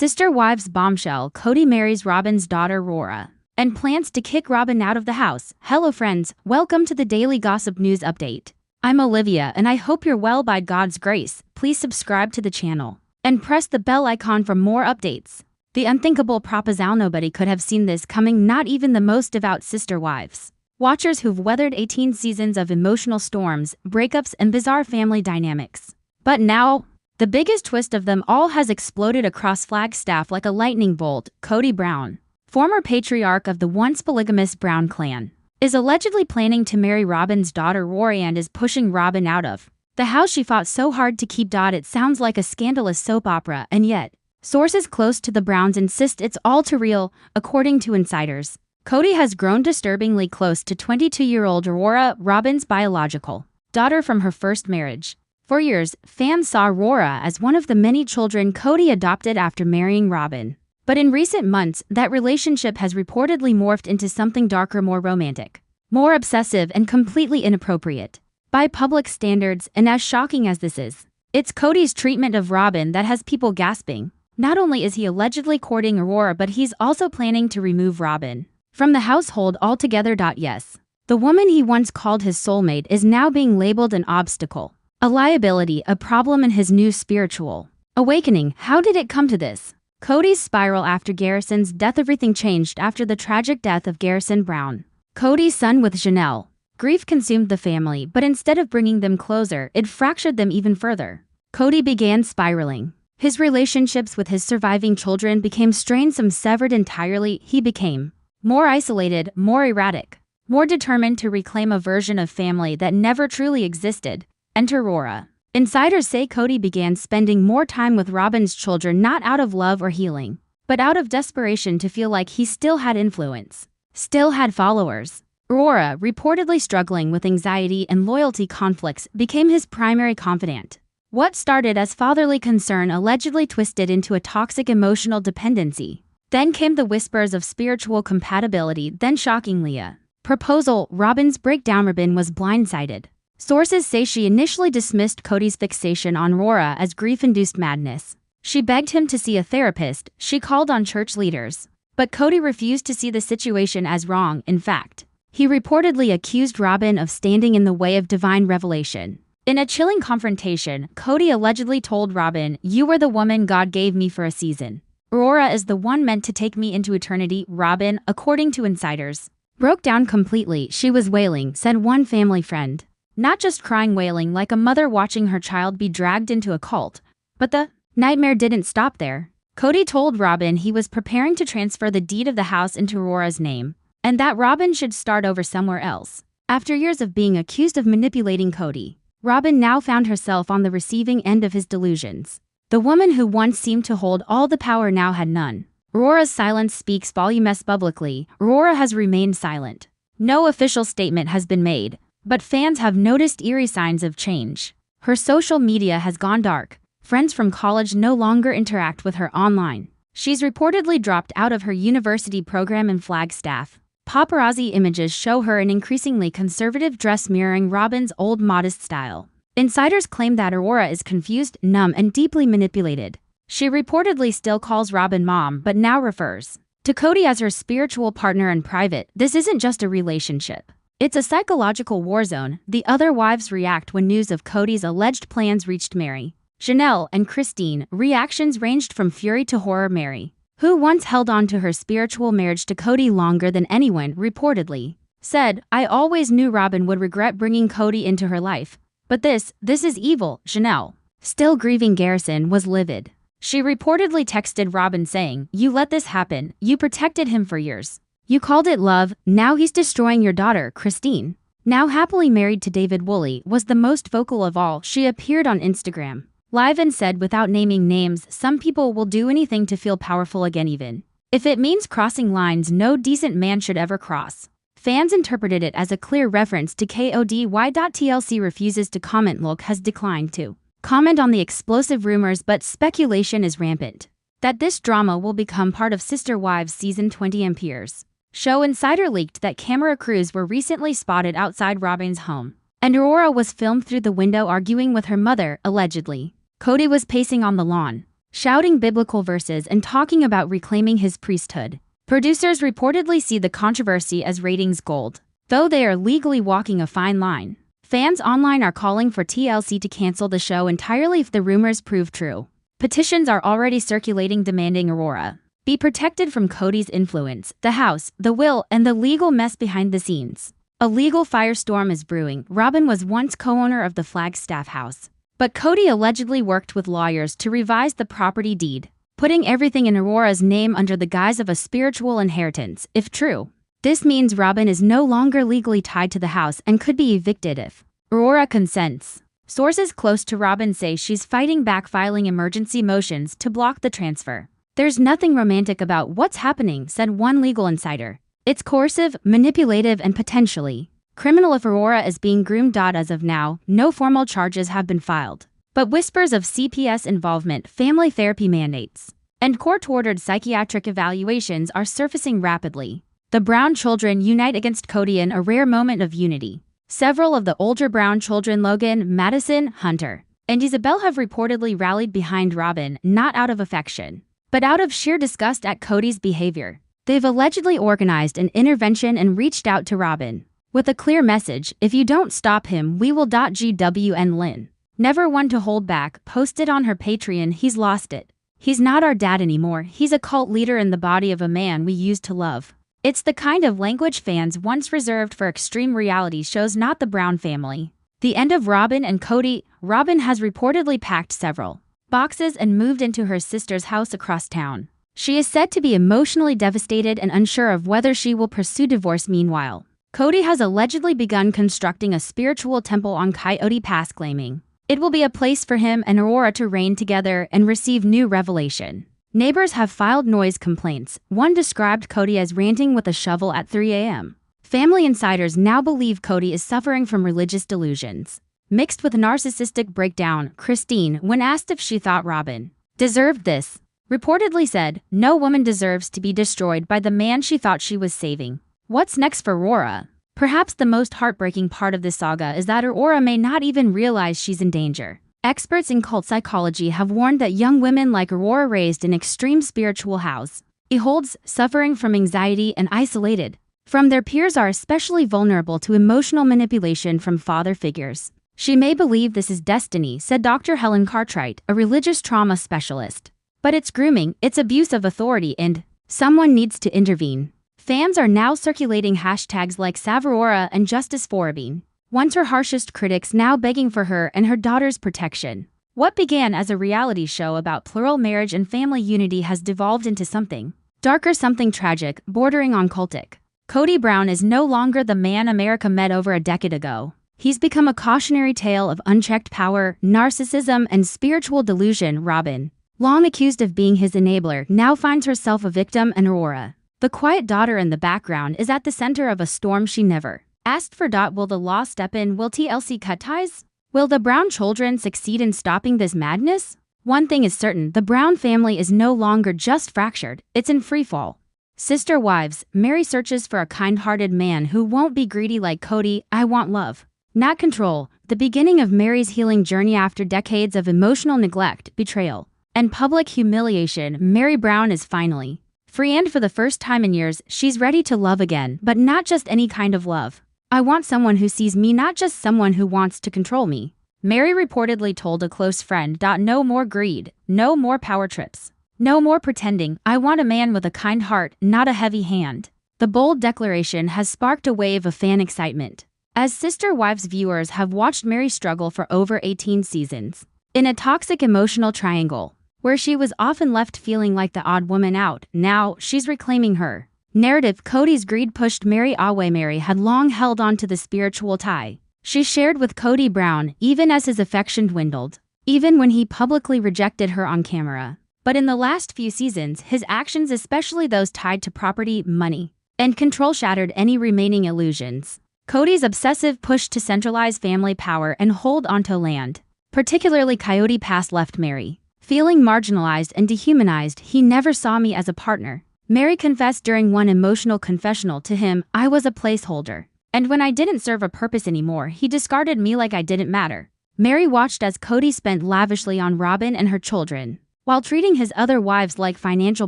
Sister Wives Bombshell, Kody marries Robyn's daughter Aurora, and plans to kick Robyn out of the house. Hello friends, welcome to the Daily Gossip News Update. I'm Olivia and I hope you're well by God's grace. Please subscribe to the channel and press the bell icon for more updates. The unthinkable proposal, nobody could have seen this coming, not even the most devout sister wives. Watchers who've weathered 18 seasons of emotional storms, breakups, and bizarre family dynamics. But now, the biggest twist of them all has exploded across Flagstaff like a lightning bolt. Kody Brown, former patriarch of the once polygamous Brown clan, is allegedly planning to marry Robyn's daughter Aurora and is pushing Robyn out of the house she fought so hard to keep. It sounds like a scandalous soap opera, and yet, sources close to the Browns insist it's all too real. According to insiders, Kody has grown disturbingly close to 22-year-old Aurora, Robyn's biological daughter from her first marriage. For years, fans saw Aurora as one of the many children Kody adopted after marrying Robyn. But in recent months, that relationship has reportedly morphed into something darker, more romantic, more obsessive, and completely inappropriate by public standards. And as shocking as this is, it's Kody's treatment of Robyn that has people gasping. Not only is he allegedly courting Aurora, but he's also planning to remove Robyn from the household altogether. Yes, the woman he once called his soulmate is now being labeled an obstacle, a liability, a problem in his new spiritual awakening. How did it come to this? Kody's spiral after Garrison's death. Everything changed after the tragic death of Garrison Brown, Kody's son with Janelle. Grief consumed the family, but instead of bringing them closer, it fractured them even further. Kody began spiraling. His relationships with his surviving children became strained, some severed entirely. He became more isolated, more erratic, more determined to reclaim a version of family that never truly existed. Enter Aurora. Insiders say Kody began spending more time with Robyn's children, not out of love or healing, but out of desperation to feel like he still had influence, still had followers. Aurora, reportedly struggling with anxiety and loyalty conflicts, became his primary confidant. What started as fatherly concern allegedly twisted into a toxic emotional dependency. Then came the whispers of spiritual compatibility, then shockingly a proposal. Robyn's breakdown. Robyn was blindsided. Sources say she initially dismissed Kody's fixation on Aurora as grief-induced madness. She begged him to see a therapist, she called on church leaders. But Kody refused to see the situation as wrong. In fact, he reportedly accused Robyn of standing in the way of divine revelation. In a chilling confrontation, Kody allegedly told Robyn, "You were the woman God gave me for a season. Aurora is the one meant to take me into eternity." Robyn, according to insiders, broke down completely. She was wailing, said one family friend. Not just crying, wailing like a mother watching her child be dragged into a cult. But the nightmare didn't stop there. Kody told Robyn he was preparing to transfer the deed of the house into Aurora's name, and that Robyn should start over somewhere else. After years of being accused of manipulating Kody, Robyn now found herself on the receiving end of his delusions. The woman who once seemed to hold all the power now had none. Aurora's silence speaks volumes. Publicly, Aurora has remained silent. No official statement has been made, but fans have noticed eerie signs of change. Her social media has gone dark. Friends from college no longer interact with her online. She's reportedly dropped out of her university program in Flagstaff. Paparazzi images show her in increasingly conservative dress, mirroring Robyn's old modest style. Insiders claim that Aurora is confused, numb, and deeply manipulated. She reportedly still calls Robyn mom, but now refers to Kody as her spiritual partner in private. This isn't just a relationship. It's a psychological war zone. The other wives react when news of Kody's alleged plans reached Mary, Janelle, and Christine. Reactions ranged from fury to horror. Mary, who once held on to her spiritual marriage to Kody longer than anyone, reportedly said, "I always knew Robyn would regret bringing Kody into her life. But this is evil." Janelle, still grieving Garrison, was livid. She reportedly texted Robyn saying, "You let this happen. You protected him for years. You called it love, now he's destroying your daughter." Christine, now happily married to David Woolley, was the most vocal of all. She appeared on Instagram Live and said, without naming names, "Some people will do anything to feel powerful again, even if it means crossing lines no decent man should ever cross." Fans interpreted it as a clear reference to Kody. TLC refuses to comment. Look has declined to comment on the explosive rumors, but speculation is rampant that this drama will become part of Sister Wives Season 20. Ampere's show insider leaked that camera crews were recently spotted outside Robyn's home, and Aurora was filmed through the window arguing with her mother. Allegedly, Kody was pacing on the lawn shouting biblical verses and talking about reclaiming his priesthood. Producers reportedly see the controversy as ratings gold, though they are legally walking a fine line. Fans online are calling for TLC to cancel the show entirely if the rumors prove true. Petitions are already circulating demanding Aurora be protected from Kody's influence, the house, the will, and the legal mess behind the scenes. A legal firestorm is brewing. Robyn was once co-owner of the Flagstaff house, but Kody allegedly worked with lawyers to revise the property deed, putting everything in Aurora's name under the guise of a spiritual inheritance. If true, this means Robyn is no longer legally tied to the house and could be evicted if Aurora consents. Sources close to Robyn say she's fighting back, filing emergency motions to block the transfer. "There's nothing romantic about what's happening," said one legal insider. "It's coercive, manipulative, and potentially criminal if Aurora is being groomed." As of now, no formal charges have been filed, but whispers of CPS involvement, family therapy mandates, and court-ordered psychiatric evaluations are surfacing rapidly. The Brown children unite against Kody in a rare moment of unity. Several of the older Brown children, Logan, Madison, Hunter, and Isabel, have reportedly rallied behind Robyn, not out of affection, but out of sheer disgust at Kody's behavior. They've allegedly organized an intervention and reached out to Robyn with a clear message: "If you don't stop him, we will." GWN Lynn, never one to hold back, posted on her Patreon, "He's lost it. He's not our dad anymore. He's a cult leader in the body of a man we used to love." It's the kind of language fans once reserved for extreme reality shows, not the Brown family. The end of Robyn and Kody. Robyn has reportedly packed several boxes and moved into her sister's house across town. She is said to be emotionally devastated and unsure of whether she will pursue divorce. Meanwhile, Kody has allegedly begun constructing a spiritual temple on Coyote Pass, claiming it will be a place for him and Aurora to reign together and receive new revelation. Neighbors have filed noise complaints. One described Kody as ranting with a shovel at 3 a.m. Family insiders now believe Kody is suffering from religious delusions, mixed with narcissistic breakdown. Christine, when asked if she thought Robyn deserved this, reportedly said, "No woman deserves to be destroyed by the man she thought she was saving." What's next for Aurora? Perhaps the most heartbreaking part of this saga is that Aurora may not even realize she's in danger. Experts in cult psychology have warned that young women like Aurora, raised in extreme spiritual households, suffering from anxiety and isolated from their peers, are especially vulnerable to emotional manipulation from father figures. "She may believe this is destiny," said Dr. Helen Cartwright, a religious trauma specialist. "But it's grooming, it's abuse of authority, and someone needs to intervene." Fans are now circulating hashtags like Save Aurora and Justice for Robyn, once her harshest critics now begging for her and her daughter's protection. What began as a reality show about plural marriage and family unity has devolved into something darker, something tragic, bordering on cultic. Kody Brown is no longer the man America met over a decade ago. He's become a cautionary tale of unchecked power, narcissism, and spiritual delusion. Robyn, long accused of being his enabler, now finds herself a victim, and Aurora, the quiet daughter in the background, is at the center of a storm she never asked for. Will the law step in? Will TLC cut ties? Will the Brown children succeed in stopping this madness? One thing is certain: the Brown family is no longer just fractured, it's in freefall. Sister wives, Mary searches for a kind-hearted man who won't be greedy like Kody. "I want love, not control." The beginning of Mary's healing journey after decades of emotional neglect, betrayal, and public humiliation. Mary Brown is finally free, and for the first time in years, she's ready to love again, but not just any kind of love. "I want someone who sees me, not just someone who wants to control me," Mary reportedly told a close friend. "No more greed, no more power trips, no more pretending. I want a man with a kind heart, not a heavy hand." The bold declaration has sparked a wave of fan excitement, as Sister Wives viewers have watched Mary struggle for over 18 seasons in a toxic emotional triangle, where she was often left feeling like the odd woman out. Now, she's reclaiming her narrative. Kody's greed pushed Mary away. Mary had long held on to the spiritual tie she shared with Kody Brown, even as his affection dwindled, even when he publicly rejected her on camera. But in the last few seasons, his actions, especially those tied to property, money, and control, shattered any remaining illusions. Kody's obsessive push to centralize family power and hold onto land, particularly Coyote Pass, left Mary feeling marginalized and dehumanized. "He never saw me as a partner," Mary confessed during one emotional confessional to him. "I was a placeholder, and when I didn't serve a purpose anymore, he discarded me like I didn't matter." Mary watched as Kody spent lavishly on Robyn and her children, While treating his other wives like financial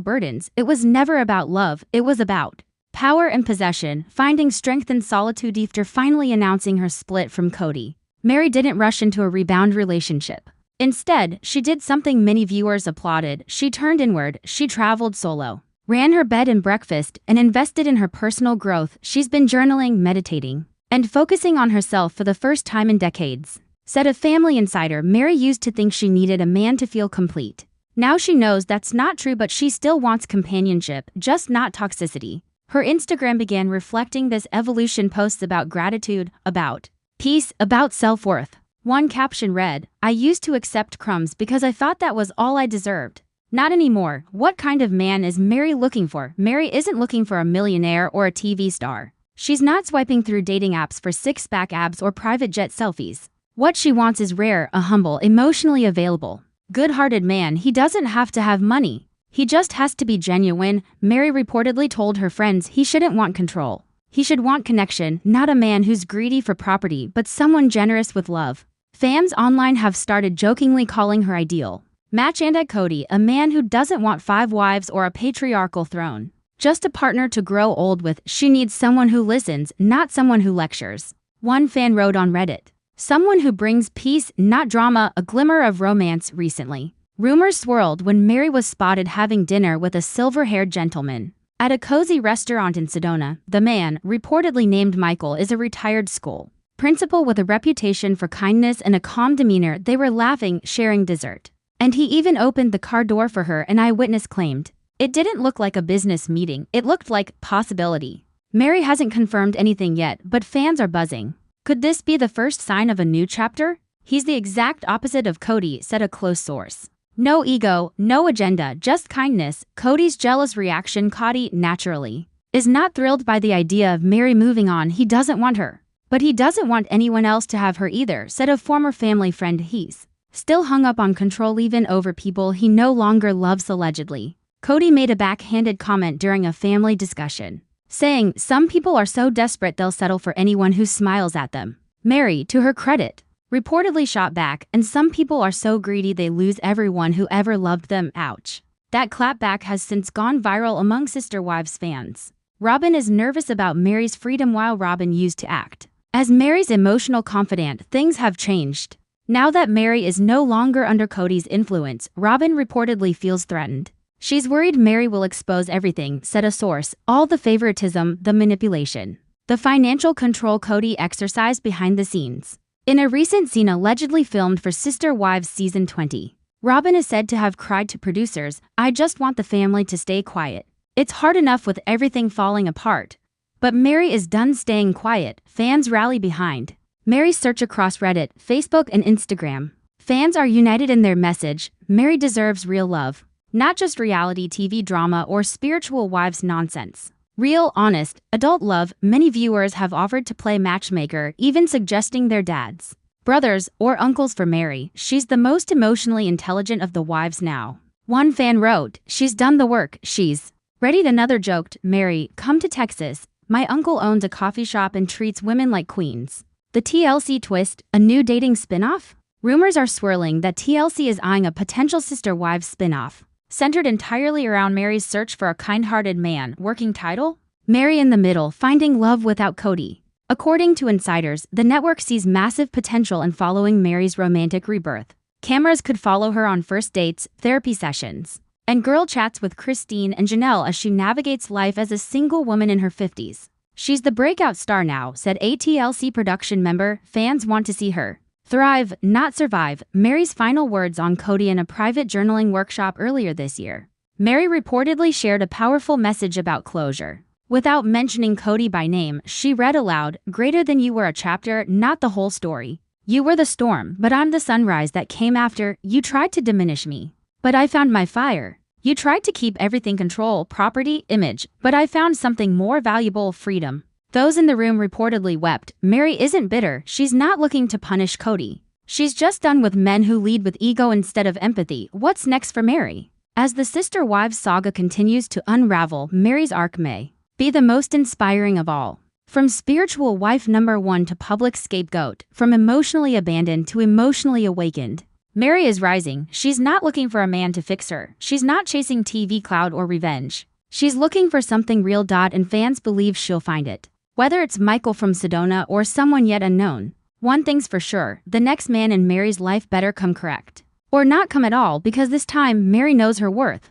burdens, it was never about love, it was about power and possession, finding strength in solitude after finally announcing her split from Kody. Mary didn't rush into a rebound relationship. Instead, she did something many viewers applauded. She turned inward, she traveled solo, ran her bed and breakfast, and invested in her personal growth. She's been journaling, meditating, and focusing on herself for the first time in decades. Said a family insider, Mary used to think she needed a man to feel complete. Now she knows that's not true, but she still wants companionship, just not toxicity. Her Instagram began reflecting this evolution, posts about gratitude, about peace, about self-worth. One caption read, "I used to accept crumbs because I thought that was all I deserved. Not anymore." What kind of man is Mary looking for? Mary isn't looking for a millionaire or a TV star. She's not swiping through dating apps for six-pack abs or private jet selfies. What she wants is rare, a humble, emotionally available, good-hearted man. He doesn't have to have money. He just has to be genuine. Mary reportedly told her friends he shouldn't want control. He should want connection, not a man who's greedy for property, but someone generous with love. Fans online have started jokingly calling her ideal match and at Kody, a man who doesn't want 5 wives or a patriarchal throne, just a partner to grow old with. She needs someone who listens, not someone who lectures. One fan wrote on Reddit, "Someone who brings peace, not drama." A glimmer of romance recently. Rumors swirled when Mary was spotted having dinner with a silver-haired gentleman at a cozy restaurant in Sedona. The man, reportedly named Michael, is a retired school principal with a reputation for kindness and a calm demeanor. They were laughing, sharing dessert, and he even opened the car door for her, an eyewitness claimed. It didn't look like a business meeting, it looked like possibility. Mary hasn't confirmed anything yet, but fans are buzzing. Could this be the first sign of a new chapter? "He's the exact opposite of Kody," said a close source. "No ego, no agenda, just kindness." Kody's jealous reaction. Kody, naturally, is not thrilled by the idea of Mary moving on. He doesn't want her, but he doesn't want anyone else to have her either, said a former family friend. He's still hung up on control, even over people he no longer loves, allegedly. Kody made a backhanded comment during a family discussion, saying, "Some people are so desperate they'll settle for anyone who smiles at them." Mary, to her credit, reportedly shot back, "And some people are so greedy they lose everyone who ever loved them." Ouch. That clapback has since gone viral among Sister Wives fans. Robyn is nervous about Mary's freedom while Robyn used to act as Mary's emotional confidant. Things have changed. Now that Mary is no longer under Kody's influence, Robyn reportedly feels threatened. She's worried Mary will expose everything, said a source, all the favoritism, the manipulation, the financial control Kody exercised behind the scenes. In a recent scene allegedly filmed for Sister Wives Season 20, Robyn is said to have cried to producers, "I just want the family to stay quiet. It's hard enough with everything falling apart." But Mary is done staying quiet. Fans rally behind Mary's search across Reddit, Facebook, and Instagram. Fans are united in their message: Mary deserves real love, not just reality TV drama or spiritual wives nonsense. Real, honest, adult love. Many viewers have offered to play matchmaker, even suggesting their dads, brothers, or uncles for Mary. She's the most emotionally intelligent of the wives now. One fan wrote, "She's done the work, she's ready." Another joked, "Mary, come to Texas. My uncle owns a coffee shop and treats women like queens." The TLC twist, a new dating spin-off? Rumors are swirling that TLC is eyeing a potential Sister Wives spin-off, centered entirely around Mary's search for a kind-hearted man. Working title? Mary in the Middle, Finding Love Without Kody. According to insiders, the network sees massive potential in following Mary's romantic rebirth. Cameras could follow her on first dates, therapy sessions, and girl chats with Christine and Janelle as she navigates life as a single woman in her 50s. She's the breakout star now, said a TLC production member. Fans want to see her thrive, not survive. Mary's final words on Kody in a private journaling workshop earlier this year. Mary reportedly shared a powerful message about closure. Without mentioning Kody by name, she read aloud, "Greater than you were a chapter, not the whole story. You were the storm, but I'm the sunrise that came after. You tried to diminish me, but I found my fire. You tried to keep everything control, property, image, but I found something more valuable, freedom." Those in the room reportedly wept. Mary isn't bitter. She's not looking to punish Kody. She's just done with men who lead with ego instead of empathy. What's next for Mary? As the Sister Wives saga continues to unravel, Mary's arc may be the most inspiring of all. From spiritual wife number 1 to public scapegoat, from emotionally abandoned to emotionally awakened, Mary is rising. She's not looking for a man to fix her. She's not chasing TV clout or revenge. She's looking for something real. And fans believe she'll find it. Whether it's Michael from Sedona or someone yet unknown. One thing's for sure, the next man in Mary's life better come correct. Or not come at all, because this time Mary knows her worth.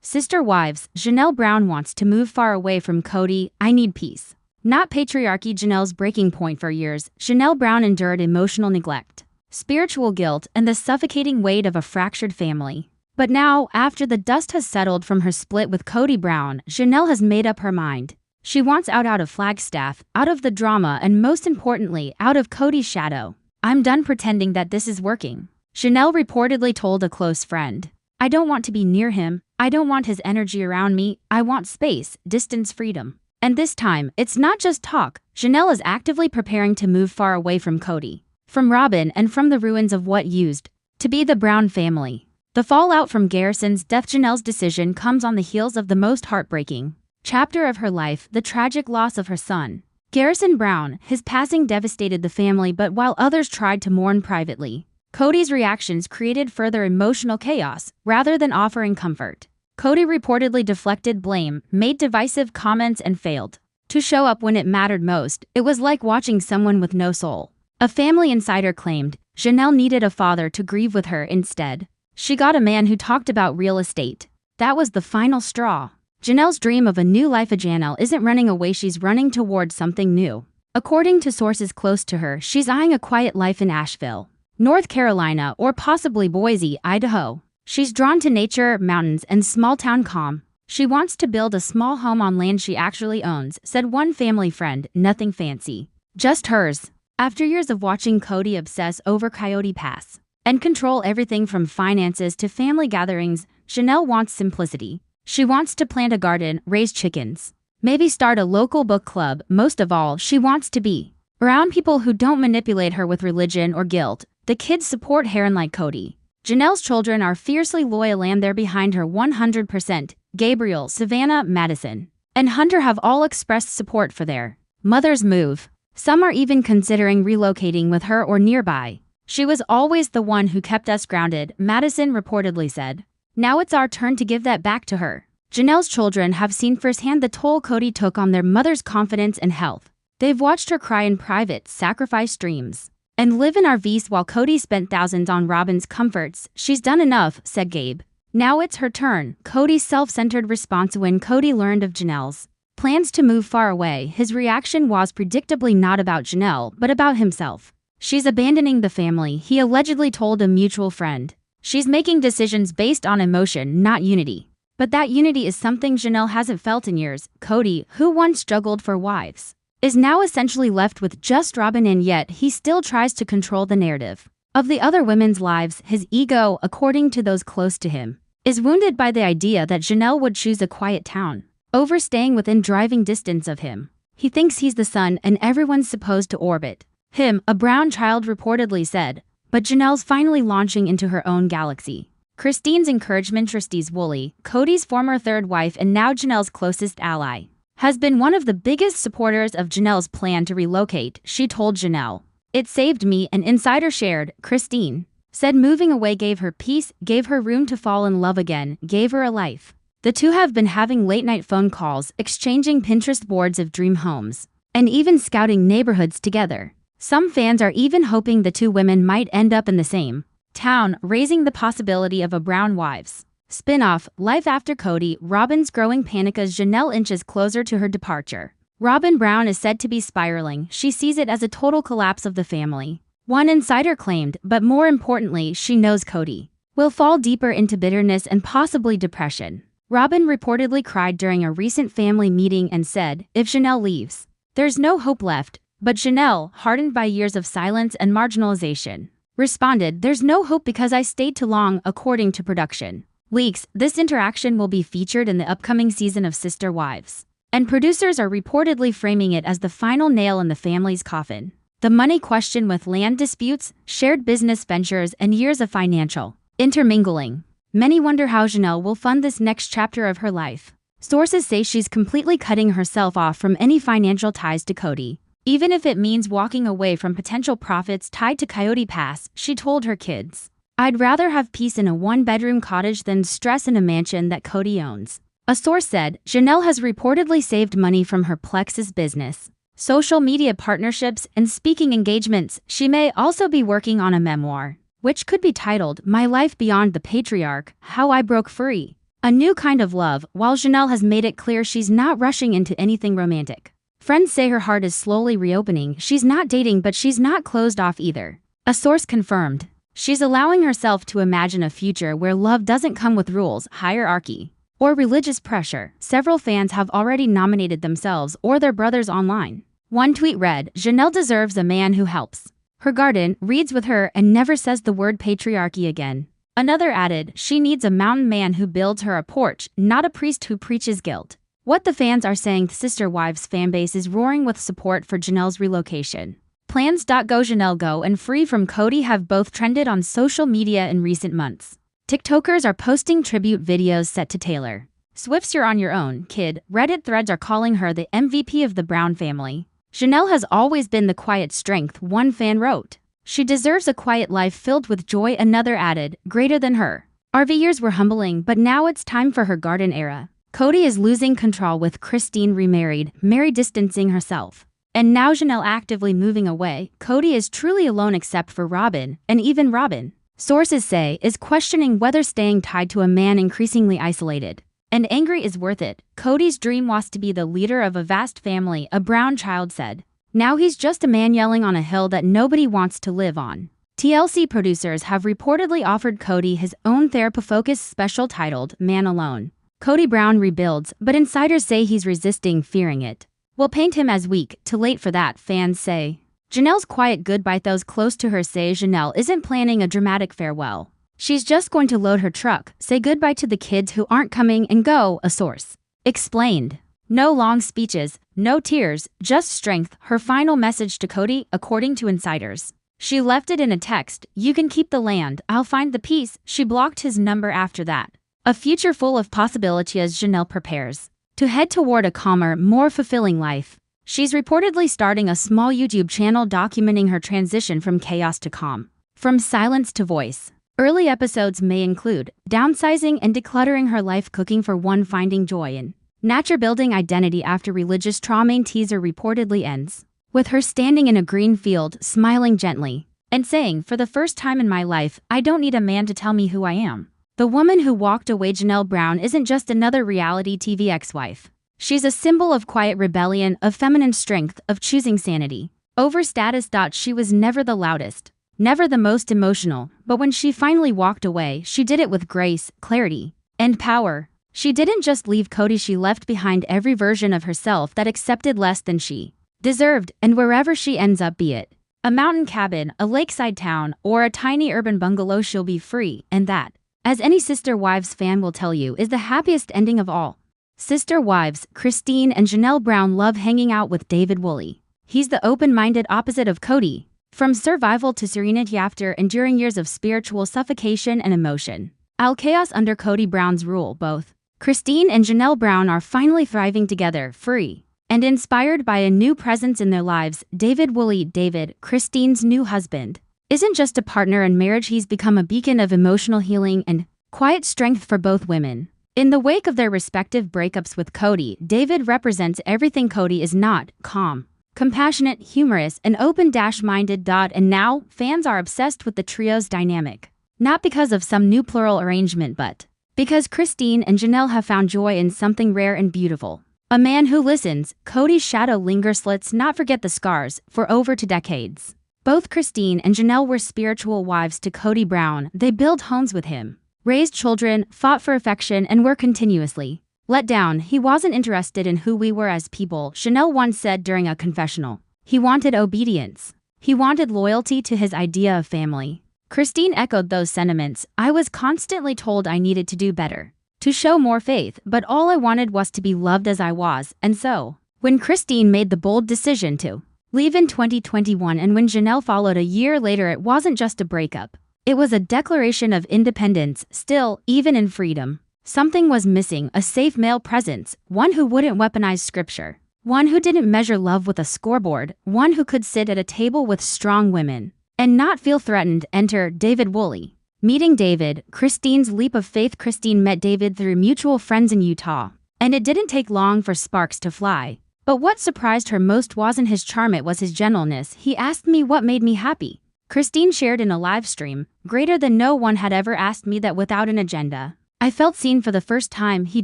Sister wives, Janelle Brown wants to move far away from Kody. I need peace. Not patriarchy. Janelle's breaking point. For years, Janelle Brown endured emotional neglect, spiritual guilt, and the suffocating weight of a fractured family. But now, after the dust has settled from her split with Kody Brown, Janelle has made up her mind. She wants out of Flagstaff, out of the drama, and most importantly, out of Kody's shadow. I'm done pretending that this is working, Janelle reportedly told a close friend. I don't want to be near him. I don't want his energy around me. I want space, distance, freedom. And this time, it's not just talk. Janelle is actively preparing to move far away from Kody, from Robyn, and from the ruins of what used to be the Brown family. The fallout from Garrison's death. Janelle's decision comes on the heels of the most heartbreaking chapter of her life, the tragic loss of her son, Garrison Brown. His passing devastated the family, but while others tried to mourn privately, Kody's reactions created further emotional chaos rather than offering comfort. Kody reportedly deflected blame, made divisive comments, and failed to show up when it mattered most. It was like watching someone with no soul. A family insider claimed Janelle needed a father to grieve with her instead. She got a man who talked about real estate. That was the final straw. Janelle's dream of a new life. Janelle isn't running away, she's running towards something new. According to sources close to her, she's eyeing a quiet life in Asheville, North Carolina, or possibly Boise, Idaho. She's drawn to nature, mountains, and small-town calm. She wants to build a small home on land she actually owns, said one family friend. Nothing fancy, just hers. After years of watching Kody obsess over Coyote Pass and control everything from finances to family gatherings, Janelle wants simplicity. She wants to plant a garden, raise chickens, maybe start a local book club. Most of all, she wants to be around people who don't manipulate her with religion or guilt. The kids support her, like Kody. Janelle's children are fiercely loyal and they're behind her 100%. Gabriel, Savannah, Madison, and Hunter have all expressed support for their mother's move. Some are even considering relocating with her or nearby. She was always the one who kept us grounded, Madison reportedly said. Now it's our turn to give that back to her. Janelle's children have seen firsthand the toll Kody took on their mother's confidence and health. They've watched her cry in private, sacrifice dreams, and live in RVs while Kody spent thousands on Robyn's comforts. She's done enough, said Gabe. Now it's her turn. Kody's self-centered response when Kody learned of Janelle's plans to move far away. His reaction was predictably not about Janelle, but about himself. She's abandoning the family, he allegedly told a mutual friend. She's making decisions based on emotion, not unity. But that unity is something Janelle hasn't felt in years. Kody, who once struggled for wives, is now essentially left with just Robyn, and yet he still tries to control the narrative of the other women's lives. His ego, according to those close to him, is wounded by the idea that Janelle would choose a quiet town over staying within driving distance of him. He thinks he's the sun and everyone's supposed to orbit him, a Brown child reportedly said. But Janelle's finally launching into her own galaxy. Christine's encouragement. David Woolley, Kody's former third wife and now Janelle's closest ally, has been one of the biggest supporters of Janelle's plan to relocate. She told Janelle, "It saved me," an insider shared. Christine said moving away gave her peace, gave her room to fall in love again, gave her a life. The two have been having late-night phone calls, exchanging Pinterest boards of dream homes, and even scouting neighborhoods together. Some fans are even hoping the two women might end up in the same town, raising the possibility of a Brown wives spin-off. Life after Kody, Robyn's growing panic as Janelle inches closer to her departure. Robyn Brown is said to be spiraling. She sees it as a total collapse of the family, one insider claimed, but more importantly, she knows Kody will fall deeper into bitterness and possibly depression. Robyn reportedly cried during a recent family meeting and said, "If Janelle leaves, there's no hope left." But Janelle, hardened by years of silence and marginalization, responded, "There's no hope because I stayed too long," according to production leaks. This interaction will be featured in the upcoming season of Sister Wives, and producers are reportedly framing it as the final nail in the family's coffin. The money question, with land disputes, shared business ventures, and years of financial intermingling. Many wonder how Janelle will fund this next chapter of her life. Sources say she's completely cutting herself off from any financial ties to Kody, even if it means walking away from potential profits tied to Coyote Pass. She told her kids, "I'd rather have peace in a one-bedroom cottage than stress in a mansion that Kody owns." A source said Janelle has reportedly saved money from her Plexus business, social media partnerships, and speaking engagements. She may also be working on a memoir, which could be titled "My Life Beyond the Patriarch: How I Broke Free." A new kind of love, while Janelle has made it clear she's not rushing into anything romantic. Friends say her heart is slowly reopening. She's not dating, but she's not closed off either. A source confirmed she's allowing herself to imagine a future where love doesn't come with rules, hierarchy, or religious pressure. Several fans have already nominated themselves or their brothers online. One tweet read, "Janelle deserves a man who helps her garden, reads with her, and never says the word patriarchy again." Another added, "She needs a mountain man who builds her a porch, not a priest who preaches guilt." What the fans are saying, the Sister Wives fanbase is roaring with support for Janelle's relocation. Plans. Go Janelle Go and Free from Kody have both trended on social media in recent months. TikTokers are posting tribute videos set to Taylor Swift's "You're on Your Own, Kid." Reddit threads are calling her the MVP of the Brown family. Janelle has always been the quiet strength, one fan wrote. "She deserves a quiet life filled with joy," another added, "greater than her RV years were humbling, but now it's time for her garden era." Kody is losing control with Christine remarried, Mary distancing herself, and now Janelle actively moving away. Kody is truly alone except for Robyn, and even Robyn, sources say, is questioning whether staying tied to a man increasingly isolated and angry is worth it. Kody's dream was to be the leader of a vast family, a Brown child said. Now he's just a man yelling on a hill that nobody wants to live on. TLC producers have reportedly offered Kody his own therapy-focused special titled "Man Alone." Kody Brown rebuilds, but insiders say he's resisting, fearing it will paint him as weak. Too late for that, fans say. Janelle's quiet goodbye. Those close to her say Janelle isn't planning a dramatic farewell. She's just going to load her truck, say goodbye to the kids who aren't coming, and go, a source explained. No long speeches, no tears, just strength, her final message to Kody, according to insiders. She left it in a text, "You can keep the land, I'll find the peace." She blocked his number after that. A future full of possibility as Janelle prepares to head toward a calmer, more fulfilling life. She's reportedly starting a small YouTube channel documenting her transition from chaos to calm, from silence to voice. Early episodes may include downsizing and decluttering her life, cooking for one, finding joy in nature, building identity after religious trauma. Teaser reportedly ends with her standing in a green field, smiling gently, and saying, "For the first time in my life, I don't need a man to tell me who I am." The woman who walked away, Janelle Brown, isn't just another reality TV ex-wife. She's a symbol of quiet rebellion, of feminine strength, of choosing sanity over status. She was never the loudest, never the most emotional, but when she finally walked away, she did it with grace, clarity, and power. She didn't just leave Kody, she left behind every version of herself that accepted less than she deserved, and wherever she ends up, be it a mountain cabin, a lakeside town, or a tiny urban bungalow, she'll be free, and that, as any Sister Wives fan will tell you, is the happiest ending of all. Sister Wives, Christine and Janelle Brown love hanging out with David Woolley. He's the open-minded opposite of Kody. From survival to serenity after enduring years of spiritual suffocation and emotion. All chaos under Kody Brown's rule. Both Christine and Janelle Brown are finally thriving together, free and inspired by a new presence in their lives. David Woolley, David, Christine's new husband, isn't just a partner in marriage, he's become a beacon of emotional healing and quiet strength for both women. In the wake of their respective breakups with Kody, David represents everything Kody is not: calm, compassionate, humorous, and open-minded. And now, fans are obsessed with the trio's dynamic. Not because of some new plural arrangement, but because Christine and Janelle have found joy in something rare and beautiful. A man who listens. Kody's shadow lingers. Let's not forget the scars. For over 2 decades, both Christine and Janelle were spiritual wives to Kody Brown. They built homes with him, raised children, fought for affection, and were continuously let down. He wasn't interested in who we were as people, Janelle once said during a confessional. He wanted obedience. He wanted loyalty to his idea of family. Christine echoed those sentiments. "I was constantly told I needed to do better, to show more faith, but all I wanted was to be loved as I was." And so, when Christine made the bold decision to leave in 2021 and when Janelle followed a year later, it wasn't just a breakup. It was a declaration of independence. Still, even in freedom, something was missing: a safe male presence, one who wouldn't weaponize scripture, one who didn't measure love with a scoreboard, one who could sit at a table with strong women and not feel threatened. Enter David Woolley. Meeting David, Christine's leap of faith. Christine met David through mutual friends in Utah, and it didn't take long for sparks to fly. But what surprised her most wasn't his charm, it was his gentleness. He asked me what made me happy. Christine shared in a live stream, greater than no one had ever asked me that without an agenda. I felt seen for the first time. He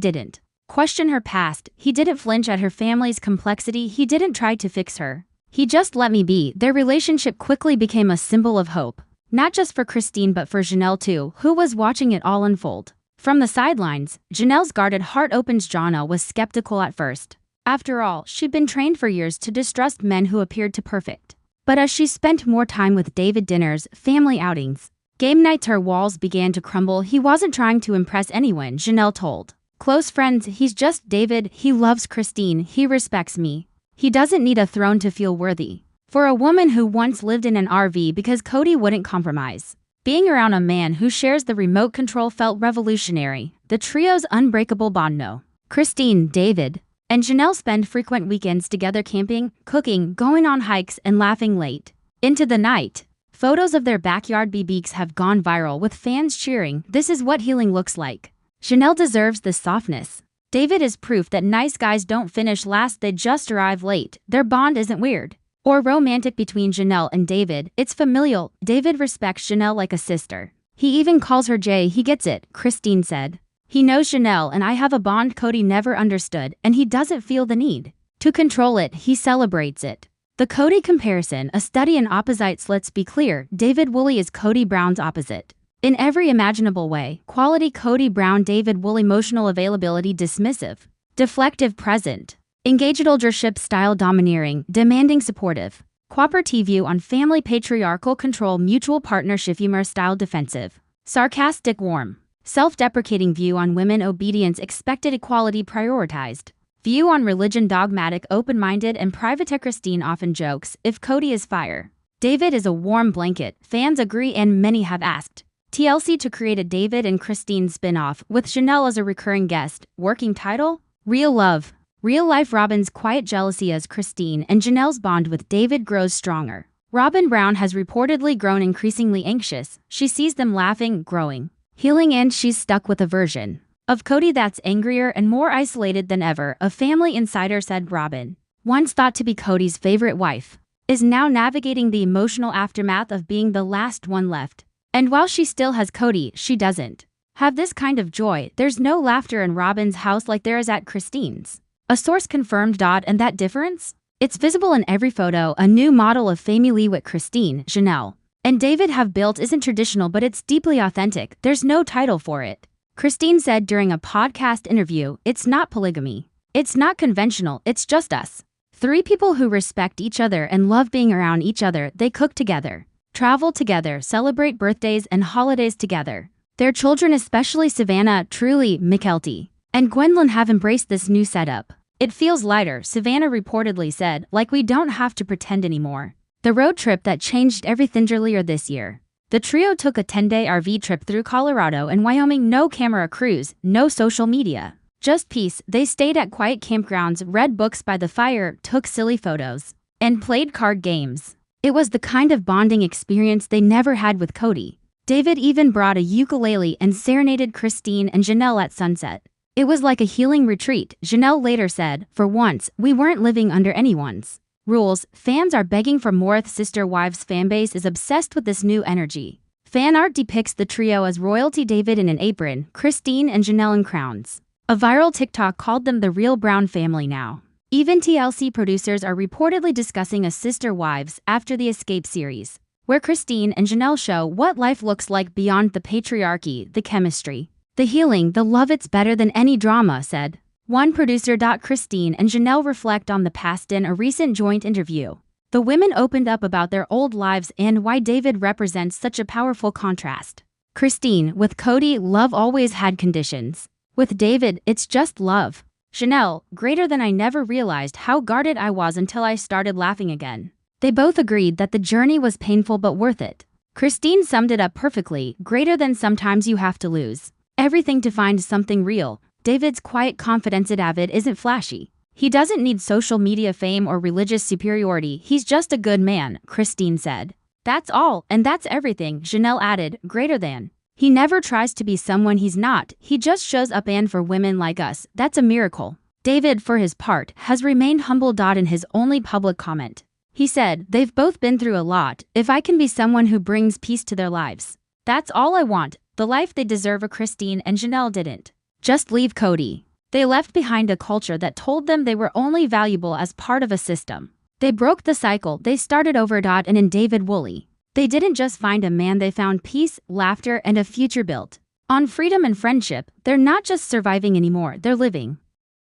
didn't question her past, he didn't flinch at her family's complexity, he didn't try to fix her. He just let me be. Their relationship quickly became a symbol of hope. Not just for Christine but for Janelle too, who was watching it all unfold. From the sidelines, Janelle's guarded heart opened. Jana was skeptical at first. After all, she'd been trained for years to distrust men who appeared too perfect. But as she spent more time with David, dinners, family outings, game nights, her walls began to crumble. He wasn't trying to impress anyone, Janelle told close friends. He's just David. He loves Christine. He respects me. He doesn't need a throne to feel worthy. For a woman who once lived in an RV because Kody wouldn't compromise, being around a man who shares the remote control felt revolutionary. The trio's unbreakable bond. No. Christine, David, and Janelle spend frequent weekends together, camping, cooking, going on hikes, and laughing late into the night. Photos of their backyard BBQs have gone viral with fans cheering, "This is what healing looks like." Janelle deserves this softness. David is proof that nice guys don't finish last, they just arrive late. Their bond isn't weird or romantic between Janelle and David, it's familial. David respects Janelle like a sister. He even calls her Jay. He gets it, Christine said. He knows Janelle and I have a bond Kody never understood, and he doesn't feel the need to control it, he celebrates it. The Kody comparison, a study in opposites. Let's be clear, David Woolley is Kody Brown's opposite. In every imaginable way. Quality Kody Brown, David Woolley, emotional availability, dismissive, deflective, present, engaged, leadership style, domineering, demanding, supportive, cooperative view on family, patriarchal control, mutual partnership, humor style, defensive, sarcastic, warm, self-deprecating view on women, obedience expected, equality prioritized, view on religion, dogmatic, open-minded, and private. Christine often jokes, if Kody is fire, David is a warm blanket. Fans agree and many have asked TLC to create a David and Christine spin-off with Janelle as a recurring guest. Working title? Real Love. Real life. Robyn's quiet jealousy as Christine and Janelle's bond with David grows stronger. Robyn Brown has reportedly grown increasingly anxious. She sees them laughing, growing, healing, and she's stuck with a version of Kody that's angrier and more isolated than ever. A family insider said Robyn, once thought to be Kody's favorite wife, is now navigating the emotional aftermath of being the last one left. And while she still has Kody, she doesn't have this kind of joy. There's no laughter in Robyn's house like there is at Christine's. A source confirmed. And that difference? It's visible in every photo. A new model of family with Christine, Janelle, and David have built isn't traditional, but it's deeply authentic. There's no title for it. Christine said during a podcast interview, it's not polygamy. It's not conventional, it's just us. Three people who respect each other and love being around each other. They cook together, travel together, celebrate birthdays and holidays together. Their children, especially Savannah, Truly, Mykelti, and Gwendolyn, have embraced this new setup. It feels lighter, Savannah reportedly said, like we don't have to pretend anymore. The road trip that changed everything. Earlier this year, the trio took a 10-day RV trip through Colorado and Wyoming. No camera crews, no social media, just peace. They stayed at quiet campgrounds, read books by the fire, took silly photos, and played card games. It was the kind of bonding experience they never had with Kody. David even brought a ukulele and serenaded Christine and Janelle at sunset. It was like a healing retreat, Janelle later said. For once, we weren't living under anyone's rules. Fans are begging for more. Sister Wives fanbase is obsessed with this new energy. Fan art depicts the trio as royalty, David in an apron, Christine and Janelle in crowns. A viral TikTok called them the real Brown family now. Even TLC producers are reportedly discussing a Sister Wives after the Escape series, where Christine and Janelle show what life looks like beyond the patriarchy, the chemistry, the healing, the love. It's better than any drama, said one producer. Christine and Janelle reflect on the past in a recent joint interview. The women opened up about their old lives and why David represents such a powerful contrast. Christine, with Kody, love always had conditions. With David, it's just love. Janelle, greater than I never realized how guarded I was until I started laughing again. They both agreed that the journey was painful but worth it. Christine summed it up perfectly, greater than sometimes you have to lose everything to find something real. David's quiet confidence. David isn't flashy. He doesn't need social media fame or religious superiority. He's just a good man, Christine said. That's all, and that's everything, Janelle added, greater than. He never tries to be someone he's not, he just shows up, and for women like us, that's a miracle. David, for his part, has remained humble. In his only public comment, he said, "They've both been through a lot. If I can be someone who brings peace to their lives, that's all I want. The life they deserve." Christine and Janelle didn't just leave Kody. They left behind a culture that told them they were only valuable as part of a system. They broke the cycle, they started over. And in David Woolley, they didn't just find a man, they found peace, laughter, and a future built on freedom and friendship. They're not just surviving anymore, they're living.